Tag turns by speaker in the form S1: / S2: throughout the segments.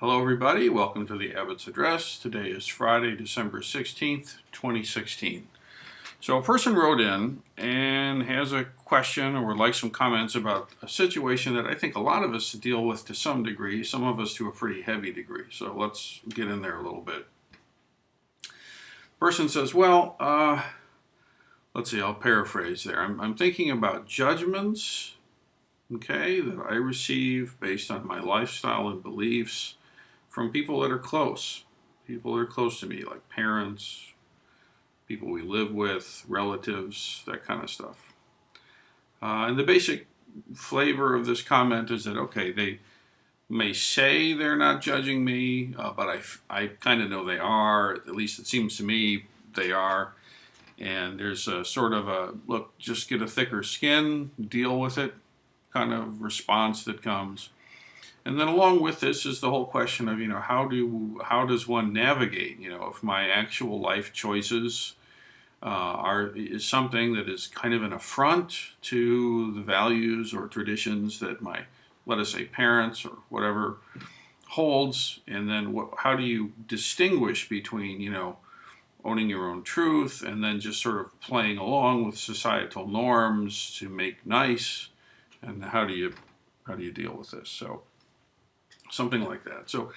S1: Hello everybody, welcome to the Abotts Address. Today is Friday, December 16th, 2016. So a person wrote in and has a question or would like some comments about a situation that I think a lot of us deal with to some degree, some of us to a pretty heavy degree. So let's get in there a little bit. Person says, let's see, I'll paraphrase there. I'm thinking about judgments, okay, that I receive based on my lifestyle and beliefs from people that are close to me, like parents, people we live with, relatives, that kind of stuff. And the basic flavor of this comment is that, okay, they may say they're not judging me, but I kind of know they are. At least it seems to me they are. And there's a sort of a, look, just get a thicker skin, deal with it kind of response that comes. And then along with this is the whole question of, how does one navigate, if my actual life choices is something that is kind of an affront to the values or traditions that my, let us say, parents or whatever holds, and then how do you distinguish between, owning your own truth and then just sort of playing along with societal norms to make nice, and how do you deal with this? So something like that. So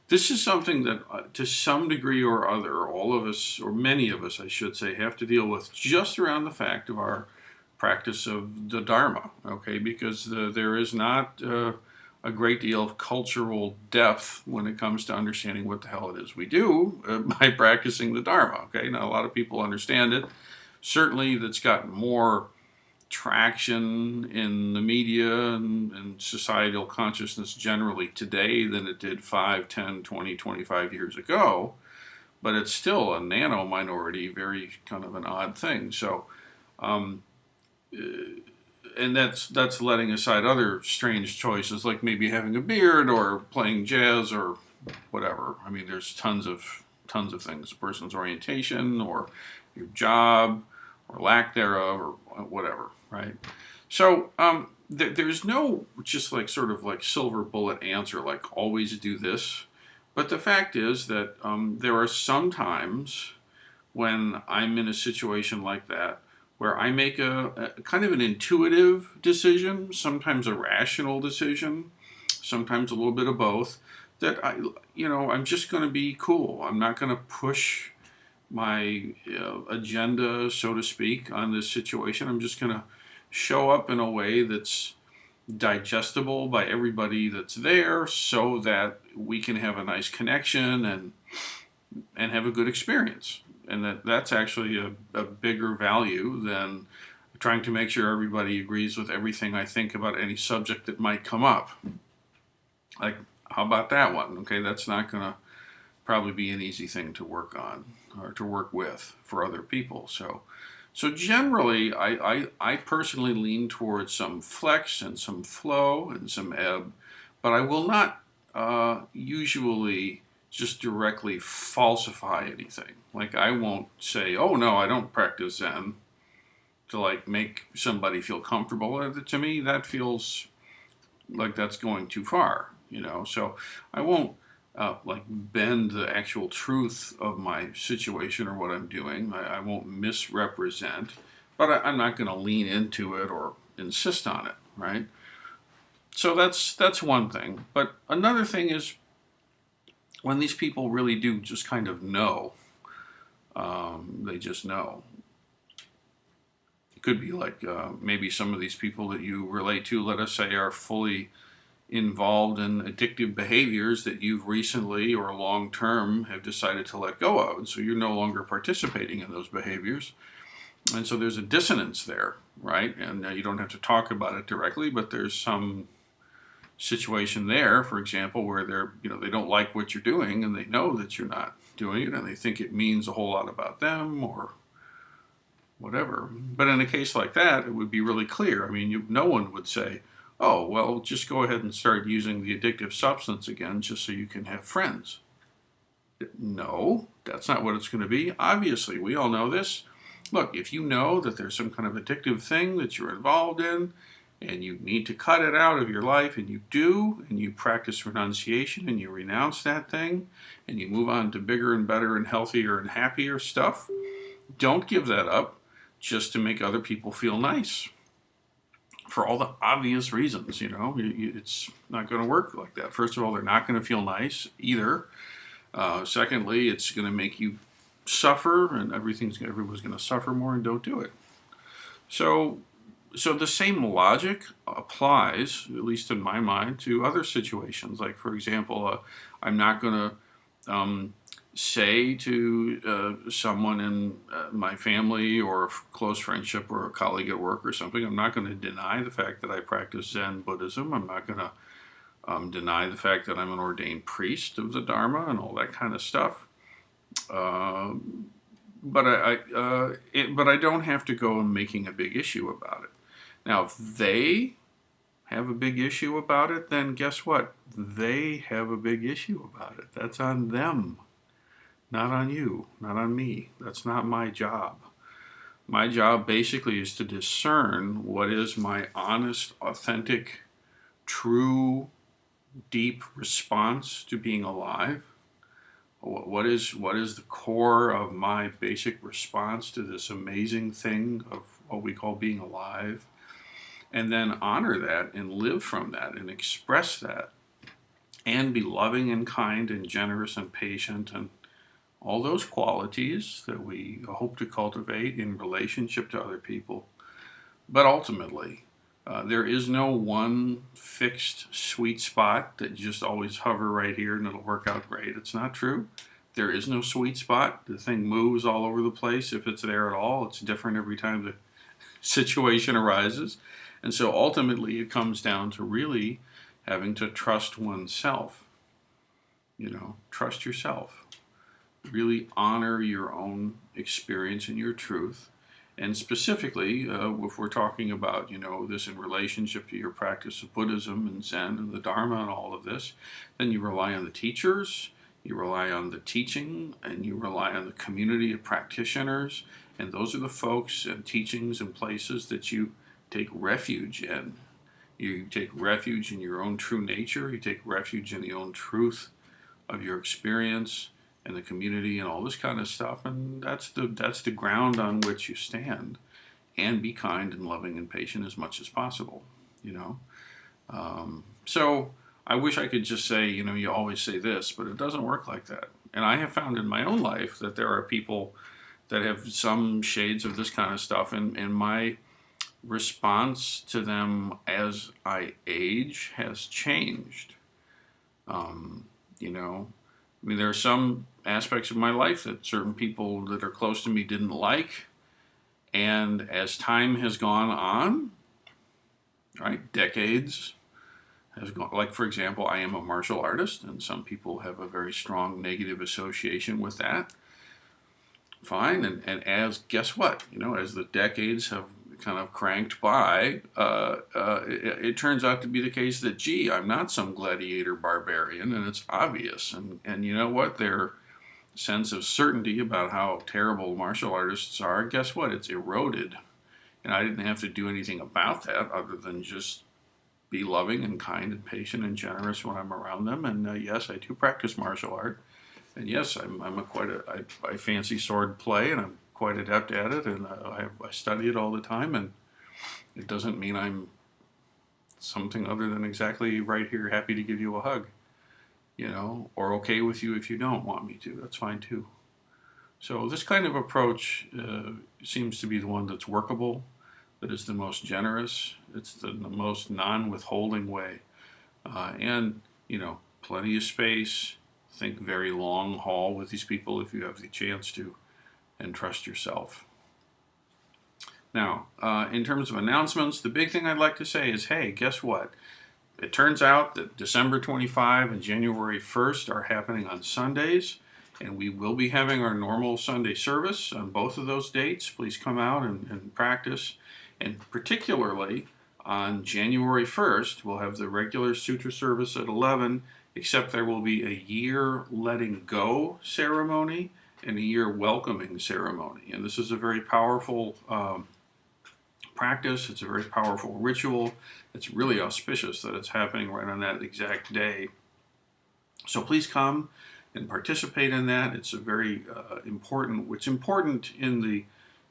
S1: this is something that to some degree or other, all of us, or many of us I should say, have to deal with just around the fact of our practice of the Dharma, okay? Because there is not a great deal of cultural depth when it comes to understanding what the hell it is we do by practicing the Dharma, okay? Now a lot of people understand it. Certainly that's gotten more traction in the media and societal consciousness generally today than it did 5, 10, 20, 25 years ago, but it's still a nano minority, very kind of an odd thing. So, and that's letting aside other strange choices like maybe having a beard or playing jazz or whatever. I mean, there's tons of things, a person's orientation or your job or lack thereof or whatever, right? So there's no just like sort of like silver bullet answer, like always do this. But the fact is that there are some times when I'm in a situation like that where I make a kind of an intuitive decision, sometimes a rational decision, sometimes a little bit of both, that I'm just going to be cool. I'm not going to push my agenda, so to speak, on this situation. I'm just going to show up in a way that's digestible by everybody that's there so that we can have a nice connection and have a good experience. And that's actually a bigger value than trying to make sure everybody agrees with everything I think about any subject that might come up. Like, how about that one? Okay, that's not going to probably be an easy thing to work on or to work with for other people. So generally, I personally lean towards some flex and some flow and some ebb, but I will not usually just directly falsify anything. Like I won't say, oh no, I don't practice Zen to like make somebody feel comfortable. To me, that feels like that's going too far, So I won't like bend the actual truth of my situation or what I'm doing. I won't misrepresent, but I'm not going to lean into it or insist on it, right? So that's one thing. But another thing is when these people really do just kind of know, they just know. It could be like maybe some of these people that you relate to, let us say, are fully involved in addictive behaviors that you've recently or long term have decided to let go of. And so you're no longer participating in those behaviors. And so there's a dissonance there, right? And you don't have to talk about it directly, but there's some situation there, for example, where they don't like what you're doing and they know that you're not doing it and they think it means a whole lot about them or whatever. But in a case like that, it would be really clear. I mean, no one would say, oh, well, just go ahead and start using the addictive substance again just so you can have friends. No, that's not what it's going to be. Obviously, we all know this. Look, if you know that there's some kind of addictive thing that you're involved in, and you need to cut it out of your life, and you do, and you practice renunciation, and you renounce that thing, and you move on to bigger and better and healthier and happier stuff, don't give that up just to make other people feel nice. For all the obvious reasons, it's not going to work like that. First of all, they're not going to feel nice either. Secondly, it's going to make you suffer, and everyone's going to suffer more, and don't do it. So the same logic applies, at least in my mind, to other situations. Like, for example, I'm not going to say to someone in my family or a close friendship or a colleague at work or something, I'm not going to deny the fact that I practice Zen Buddhism. I'm not going to deny the fact that I'm an ordained priest of the Dharma and all that kind of stuff. But I don't have to go and making a big issue about it. Now, if they have a big issue about it, then guess what? They have a big issue about it. That's on them, not on you, not on me. That's not my job. My job basically is to discern what is my honest, authentic, true, deep response to being alive. What is the core of my basic response to this amazing thing of what we call being alive? And then honor that and live from that and express that and be loving and kind and generous and patient and all those qualities that we hope to cultivate in relationship to other people. But ultimately, there is no one fixed sweet spot that you just always hover right here and it'll work out great. It's not true. There is no sweet spot. The thing moves all over the place. If it's there at all, it's different every time the situation arises. And so ultimately it comes down to really having to trust oneself. Trust yourself. Really honor your own experience and your truth. And specifically, if we're talking about, this in relationship to your practice of Buddhism and Zen and the Dharma and all of this, then you rely on the teachers, you rely on the teaching, and you rely on the community of practitioners. And those are the folks and teachings and places that you take refuge in. You take refuge in your own true nature. You take refuge in the own truth of your experience and the community and all this kind of stuff, and that's the ground on which you stand, and be kind and loving and patient as much as possible. So I wish I could just say, you always say this, but it doesn't work like that. And I have found in my own life that there are people that have some shades of this kind of stuff, and my response to them as I age has changed. There are some aspects of my life that certain people that are close to me didn't like. And as time has gone on, right, decades has gone, like, for example, I am a martial artist, and some people have a very strong negative association with that. Fine. And as, guess what? As the decades have kind of cranked by, it turns out to be the case that, gee, I'm not some gladiator barbarian, and it's obvious. And you know what? Their sense of certainty about how terrible martial artists are, guess what? It's eroded. And I didn't have to do anything about that other than just be loving and kind and patient and generous when I'm around them. And yes, I do practice martial art. And yes, I fancy sword play, and I'm quite adept at it, and I study it all the time, and it doesn't mean I'm something other than exactly right here, happy to give you a hug, or okay with you if you don't want me to. That's fine too. So this kind of approach seems to be the one that's workable, that is the most generous, it's the most non-withholding way, and plenty of space. Think very long haul with these people if you have the chance to, and trust yourself. Now, in terms of announcements, the big thing I'd like to say is, hey, guess what? It turns out that December 25 and January 1st are happening on Sundays, and we will be having our normal Sunday service on both of those dates. Please come out and practice. And particularly on January 1st, we'll have the regular sutra service at 11, except there will be a year letting go ceremony and a year welcoming ceremony. And this is a very powerful practice. It's a very powerful ritual. It's really auspicious that it's happening right on that exact day. So please come and participate in that. It's a very important. It's important in the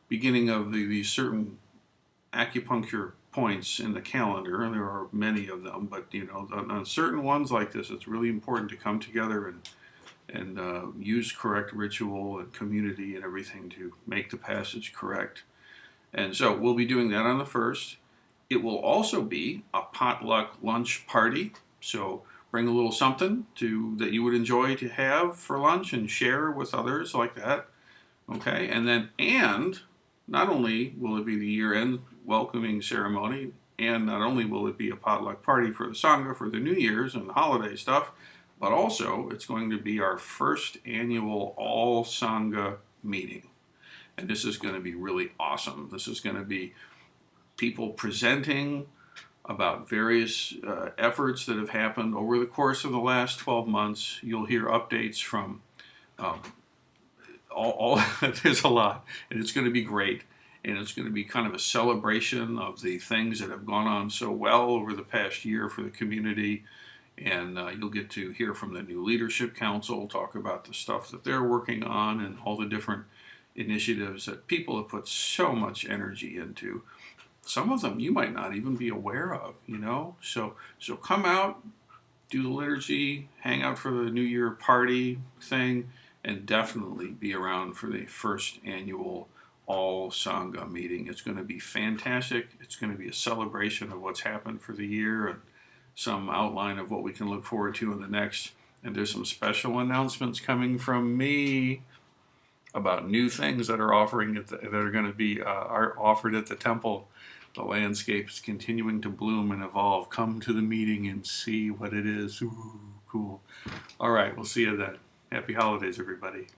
S1: beginning of these certain acupuncture points in the calendar, and there are many of them. But on certain ones like this, it's really important to come together and use correct ritual and community and everything to make the passage correct. And so we'll be doing that on the 1st. It will also be a potluck lunch party. So bring a little something that you would enjoy to have for lunch and share with others like that. Okay, and not only will it be the year-end welcoming ceremony, and not only will it be a potluck party for the sangha for the New Year's and the holiday stuff, but also it's going to be our first annual all sangha meeting. And this is going to be really awesome. This is going to be people presenting about various efforts that have happened over the course of the last 12 months. You'll hear updates from there's a lot, and it's going to be great. And it's going to be kind of a celebration of the things that have gone on so well over the past year for the community. And you'll get to hear from the new leadership council, talk about the stuff that they're working on and all the different initiatives that people have put so much energy into. Some of them you might not even be aware of, So come out, do the liturgy, hang out for the New Year party thing, and definitely be around for the first annual all sangha meeting. It's going to be fantastic. It's going to be a celebration of what's happened for the year and some outline of what we can look forward to in the next. And there's some special announcements coming from me about new things that are that are going to be are offered at the temple. The landscape is continuing to bloom and evolve. Come to the meeting and see what it is. Ooh, cool. All right, we'll see you then. Happy holidays, everybody.